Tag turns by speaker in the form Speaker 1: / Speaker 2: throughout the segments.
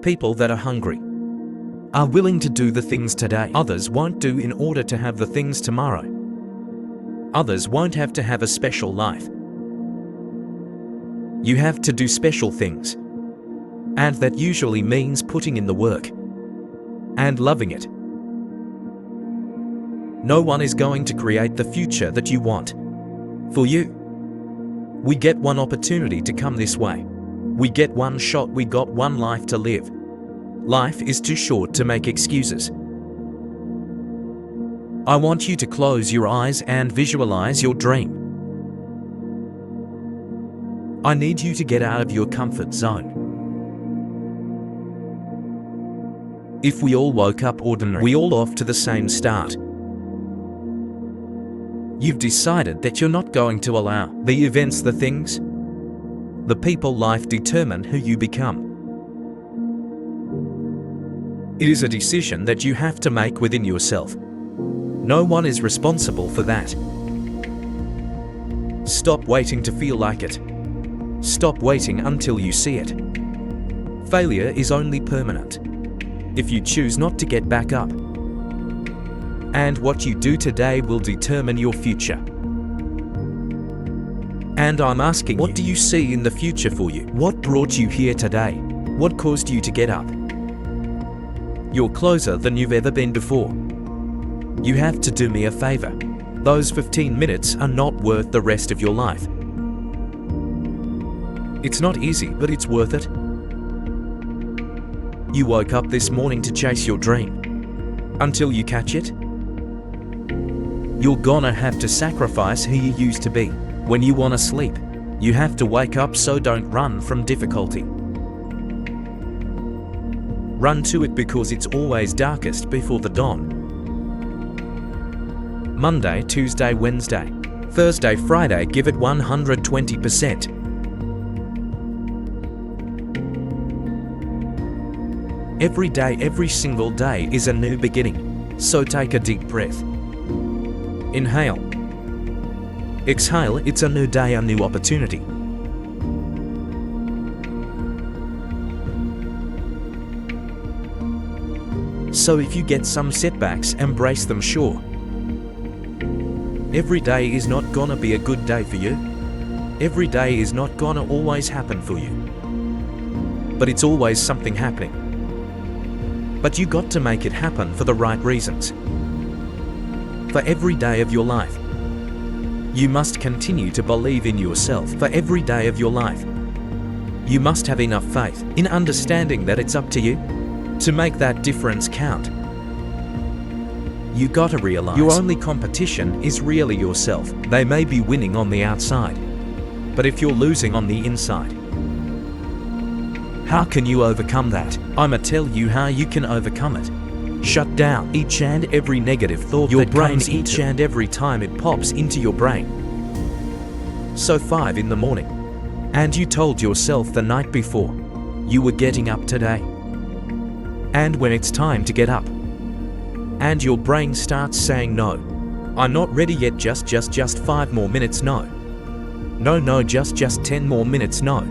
Speaker 1: People that are hungry are willing to do the things today others won't do in order to have the things tomorrow. Others won't have to have a special life. You have to do special things. And that usually means putting in the work and loving it. No one is going to create the future that you want for you. We get one opportunity to come this way. We get one shot, we got one life to live. Life is too short to make excuses. I want you to close your eyes and visualize your dream. I need you to get out of your comfort zone. If we all woke up ordinary, we all off to the same start. You've decided that you're not going to allow the events, the things, the people, life determine who you become. It is a decision that you have to make within yourself. No one is responsible for that. Stop waiting to feel like it. Stop waiting until you see it. Failure is only permanent if you choose not to get back up. And what you do today will determine your future. And I'm asking you, what do you see in the future for you? What brought you here today? What caused you to get up? You're closer than you've ever been before. You have to do me a favor. Those 15 minutes are not worth the rest of your life. It's not easy, but it's worth it. You woke up this morning to chase your dream. Until you catch it, you're gonna have to sacrifice who you used to be. When you wanna sleep, you have to wake up, so don't run from difficulty. Run to it because it's always darkest before the dawn. Monday, Tuesday, Wednesday, Thursday, Friday, give it 120%. Every day, every single day is a new beginning. So take a deep breath. Inhale. Exhale, it's a new day, a new opportunity. So if you get some setbacks, embrace them, sure. Every day is not gonna be a good day for you. Every day is not gonna always happen for you. But it's always something happening. But you got to make it happen for the right reasons. For every day of your life, you must continue to believe in yourself. For every day of your life, you must have enough faith in understanding that it's up to you to make that difference count. You gotta realize your only competition is really yourself. They may be winning on the outside, but if you're losing on the inside, how can you overcome that? I'ma tell you how you can overcome it. Shut down each and every negative thought your brain comes each and every time it pops into your brain. So 5 in the morning, and you told yourself the night before you were getting up today. And when it's time to get up, and your brain starts saying, no, I'm not ready yet, just 5 more minutes, no, just 10 more minutes, no,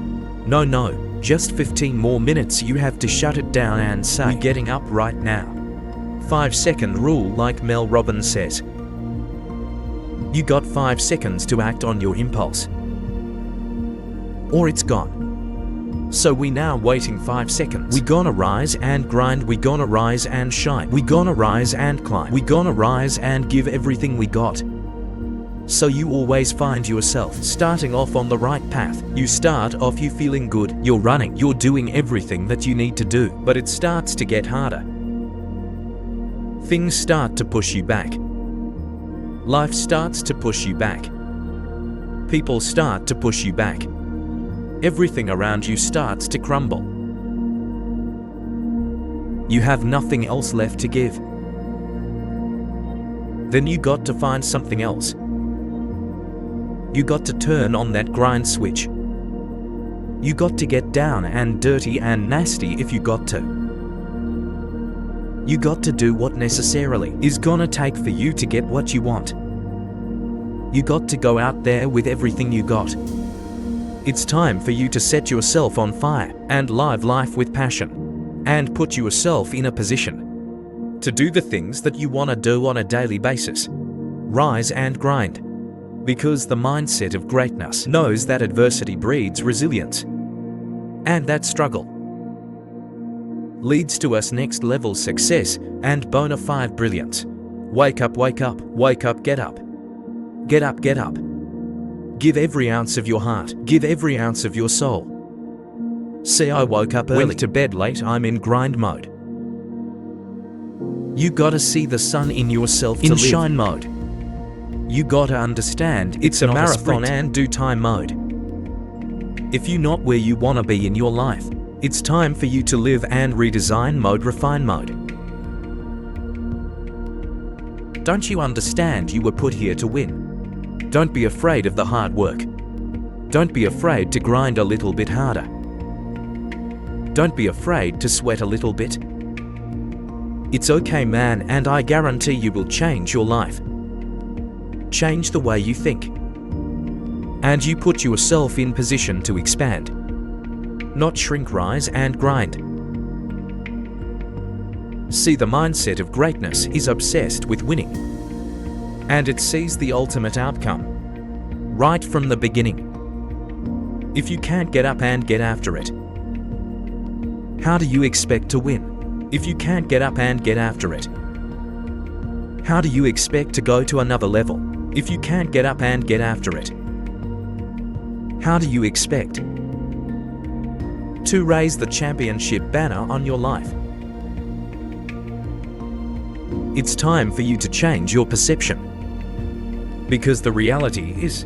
Speaker 1: just 15 more minutes, you have to shut it down and say, we're getting up right now. 5-second rule, like Mel Robbins says. You got 5 seconds to act on your impulse, or it's gone. So we now waiting 5 seconds. We gonna rise and grind, we gonna rise and shine, we gonna rise and climb, we gonna rise and give everything we got. So you always find yourself starting off on the right path. You start off, you feeling good, you're running, you're doing everything that you need to do, but it starts to get harder. Things start to push you back. Life starts to push you back. People start to push you back. Everything around you starts to crumble. You have nothing else left to give. Then you got to find something else. You got to turn on that grind switch. You got to get down and dirty and nasty if you got to. You got to do what necessarily is gonna take for you to get what you want. You got to go out there with everything you got. It's time for you to set yourself on fire and live life with passion. and put yourself in a position to do the things that you want to do on a daily basis. Rise and grind. Because the mindset of greatness knows that adversity breeds resilience, and that struggle leads to us next level success and bona fide brilliance. Wake up, wake up, wake up, get up. Get up, get up. Give every ounce of your heart, give every ounce of your soul. See, I woke up early, went to bed late, I'm in grind mode. You gotta see the sun in yourself to live. In shine mode. You gotta understand it's a marathon and do time mode. If you're not where you wanna be in your life, it's time for you to live and redesign mode, refine mode. Don't you understand you were put here to win? Don't be afraid of the hard work. Don't be afraid to grind a little bit harder. Don't be afraid to sweat a little bit. It's okay, man, and I guarantee you will change your life. Change the way you think. And you put yourself in position to expand. Not shrink, rise and grind. See, the mindset of greatness is obsessed with winning. And it sees the ultimate outcome right from the beginning. If you can't get up and get after it, how do you expect to win? If you can't get up and get after it, how do you expect to go to another level? If you can't get up and get after it, how do you expect to raise the championship banner on your life? It's time for you to change your perception. Because the reality is,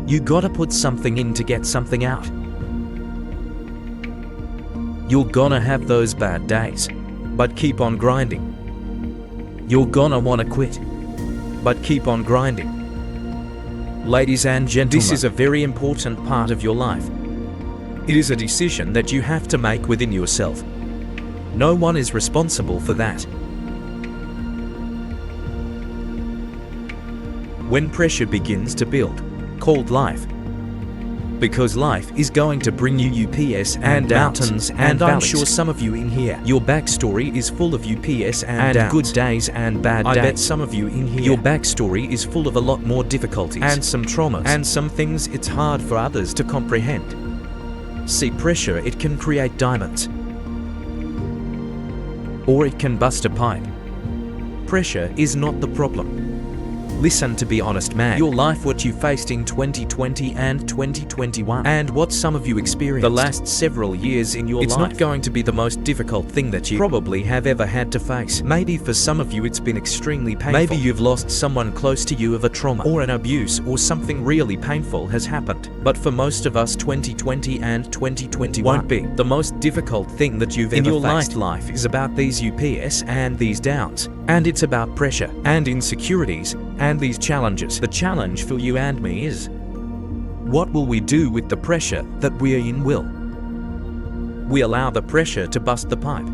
Speaker 1: you gotta put something in to get something out. You're gonna have those bad days, but keep on grinding. You're gonna wanna quit, but keep on grinding. Ladies and gentlemen, this is a very important part of your life. It is a decision that you have to make within yourself. No one is responsible for that. When pressure begins to build, called life. Because life is going to bring you UPS and mountains and I'm sure some of you in here, your backstory is full of UPS and good days and bad days. I bet some of you in here, your backstory is full of a lot more difficulties and some traumas and some things it's hard for others to comprehend. See, pressure, it can create diamonds. Or it can bust a pipe. Pressure is not the problem. Listen, to be honest, man, your life, what you faced in 2020 and 2021, and what some of you experienced the last several years in your life, it's not going to be the most difficult thing that you probably have ever had to face. Maybe for some of you it's been extremely painful. Maybe you've lost someone close to you of a trauma or an abuse, or something really painful has happened. But for most of us, 2020 and 2021 won't be. The most difficult thing that you've ever faced in your life is about these UPS and these downs. And it's about pressure and insecurities and these challenges. The challenge for you and me is, what will we do with the pressure that we are in? Will we allow the pressure to bust the pipe?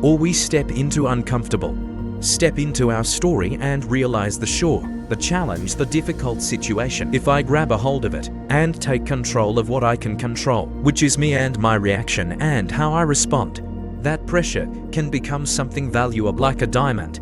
Speaker 1: Or we step into uncomfortable, step into our story and realize the challenge, the difficult situation, if I grab a hold of it and take control of what I can control, which is me and my reaction and how I respond, that pressure can become something valuable, like a diamond.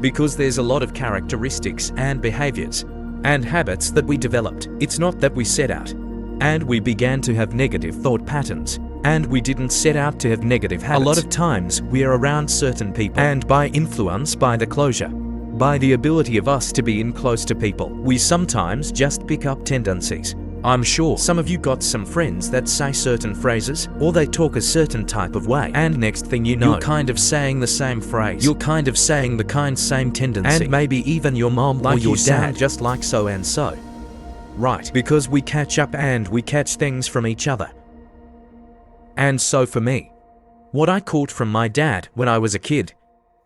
Speaker 1: Because there's a lot of characteristics and behaviors and habits that we developed. It's not that we set out and we began to have negative thought patterns, and we didn't set out to have negative habits. A lot of times we are around certain people, and by influence, by the closure, by the ability of us to be in close to people, we sometimes just pick up tendencies. I'm sure some of you got some friends that say certain phrases, or they talk a certain type of way, and next thing you know, you're kind of saying the same phrase. You're kind of saying the same tendency. And maybe even your mom or your dad just like so and so. Right, because we catch up and we catch things from each other. And so for me, what I caught from my dad when I was a kid,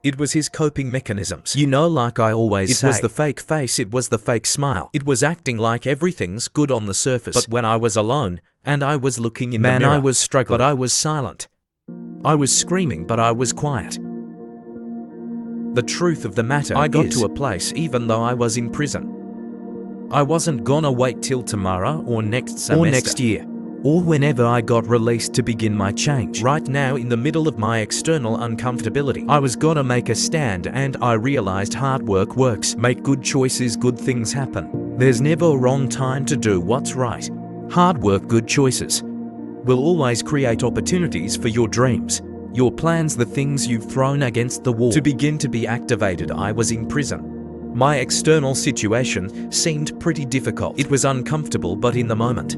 Speaker 1: it was his coping mechanisms. You know, like I always say, it was the fake face, it was the fake smile. It was acting like everything's good on the surface. But when I was alone, and I was looking in the mirror, I was struggling, but I was silent. I was screaming, but I was quiet. The truth of the matter, I got to a place, even though I was in prison, I wasn't gonna wait till tomorrow or next semester or next year or whenever I got released to begin my change. Right now, in the middle of my external uncomfortability, I was gonna make a stand, and I realized hard work works. Make good choices, good things happen. There's never a wrong time to do what's right. Hard work, good choices will always create opportunities for your dreams, your plans, the things you've thrown against the wall to begin to be activated. I was in prison. My external situation seemed pretty difficult. It was uncomfortable, but in the moment,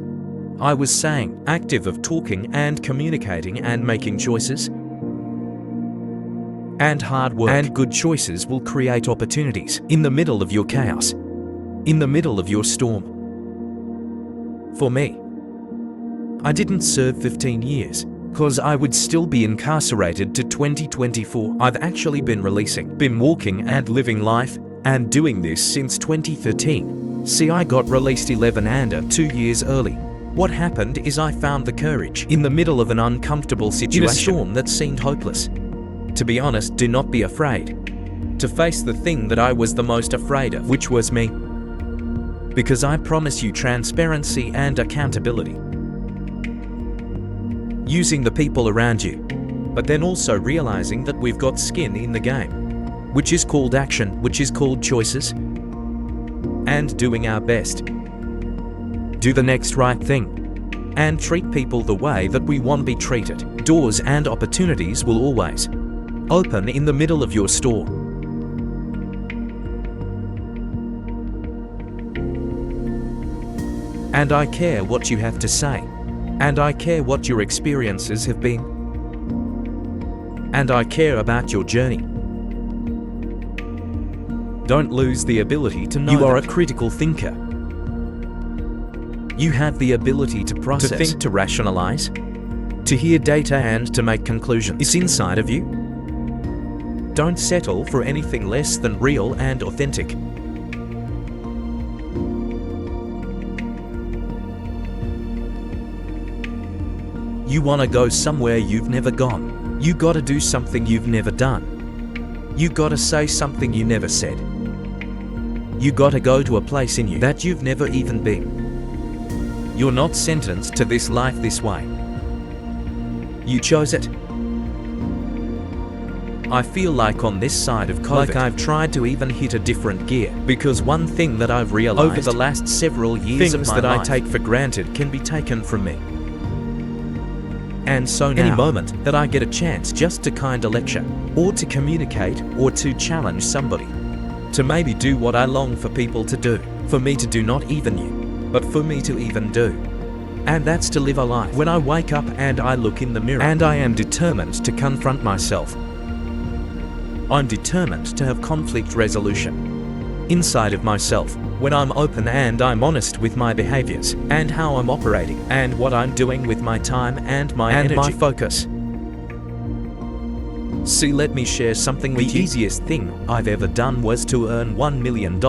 Speaker 1: I was saying, active of talking and communicating and making choices. And hard work and good choices will create opportunities in the middle of your chaos, in the middle of your storm. For me, I didn't serve 15 years, cause I would still be incarcerated to 2024. I've actually been been walking and living life and doing this since 2013. See, I got released 11 and 2 years early. What happened is I found the courage in the middle of an uncomfortable situation, in a storm that seemed hopeless. To be honest, do not be afraid to face the thing that I was the most afraid of, which was me. Because I promise you transparency and accountability. Using the people around you, but then also realizing that we've got skin in the game, which is called action, which is called choices, and doing our best. Do the next right thing, and treat people the way that we want to be treated. Doors and opportunities will always open in the middle of your store. And I care what you have to say. And I care what your experiences have been. And I care about your journey. Don't lose the ability to know you are a critical thinker. You have the ability to process, to think, to rationalize, to hear data and to make conclusions. It's inside of you. Don't settle for anything less than real and authentic. You want to go somewhere you've never gone. You got to do something you've never done. You got to say something you never said. You got to go to a place in you that you've never even been. You're not sentenced to this life this way. You chose it. I feel like on this side of COVID, like I've tried to even hit a different gear, because one thing that I've realized over the last several years of my life, I take for granted can be taken from me. And so now, any moment that I get a chance just to kinda lecture, or to communicate, or to challenge somebody, to maybe do what I long for people to do, for me to do, not even you, but for me to even do. And that's to live a life when I wake up and I look in the mirror and I am determined to confront myself. I'm determined to have conflict resolution inside of myself. When I'm open and I'm honest with my behaviors and how I'm operating and what I'm doing with my time and my energy, my focus. See, let me share something with you. The easiest thing I've ever done was to earn $1 million.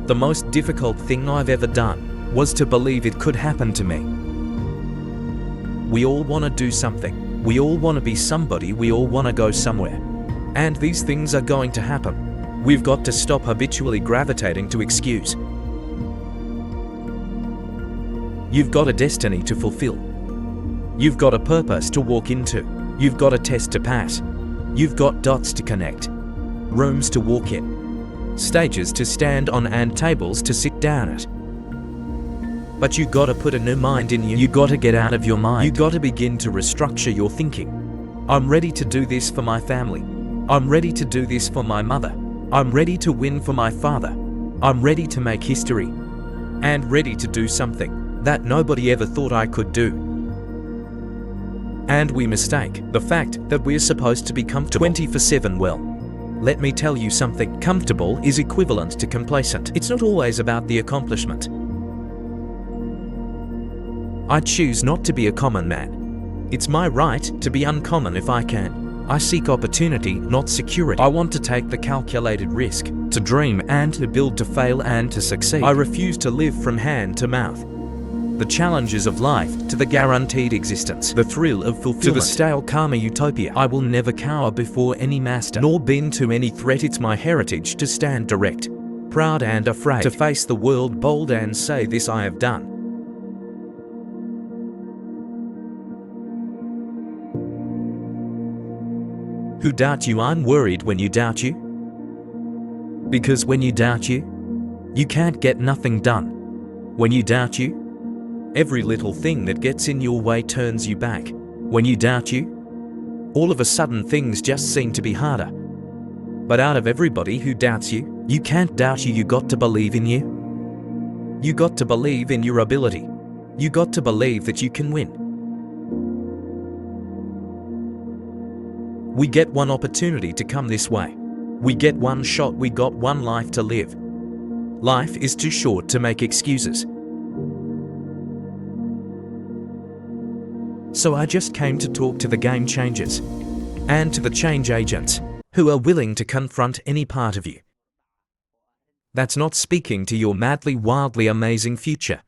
Speaker 1: The most difficult thing I've ever done was to believe it could happen to me. We all want to do something. We all want to be somebody. We all want to go somewhere. And these things are going to happen. We've got to stop habitually gravitating to excuse. You've got a destiny to fulfill. You've got a purpose to walk into. You've got a test to pass. You've got dots to connect. Rooms to walk in. Stages to stand on and tables to sit down at. But you got to put a new mind in you. You got to get out of your mind. You got to begin to restructure your thinking. I'm ready to do this for my family. I'm ready to do this for my mother. I'm ready to win for my father. I'm ready to make history. And ready to do something that nobody ever thought I could do. And we mistake the fact that we're supposed to be comfortable 24/7. Well, let me tell you something. Comfortable is equivalent to complacent. It's not always about the accomplishment. I choose not to be a common man. It's my right to be uncommon if I can. I seek opportunity, not security. I want to take the calculated risk, to dream and to build, to fail and to succeed. I refuse to live from hand to mouth. The challenges of life to the guaranteed existence, the thrill of fulfillment to the stale karma utopia. I will never cower before any master, nor bend to any threat. It's my heritage to stand direct, proud and afraid, to face the world bold and say, this I have done. who doubt you aren't worried when you doubt you. Because when you doubt you can't get nothing done. When you doubt you, every little thing that gets in your way turns you back. When you doubt you, all of a sudden things just seem to be harder. But out of everybody who doubts you can't doubt you got to believe in you. You got to believe in your ability. You got to believe that you can win. We get one opportunity to come this way. We get one shot, we got one life to live. Life is too short to make excuses. So I just came to talk to the game changers and to the change agents who are willing to confront any part of you that's not speaking to your madly, wildly amazing future.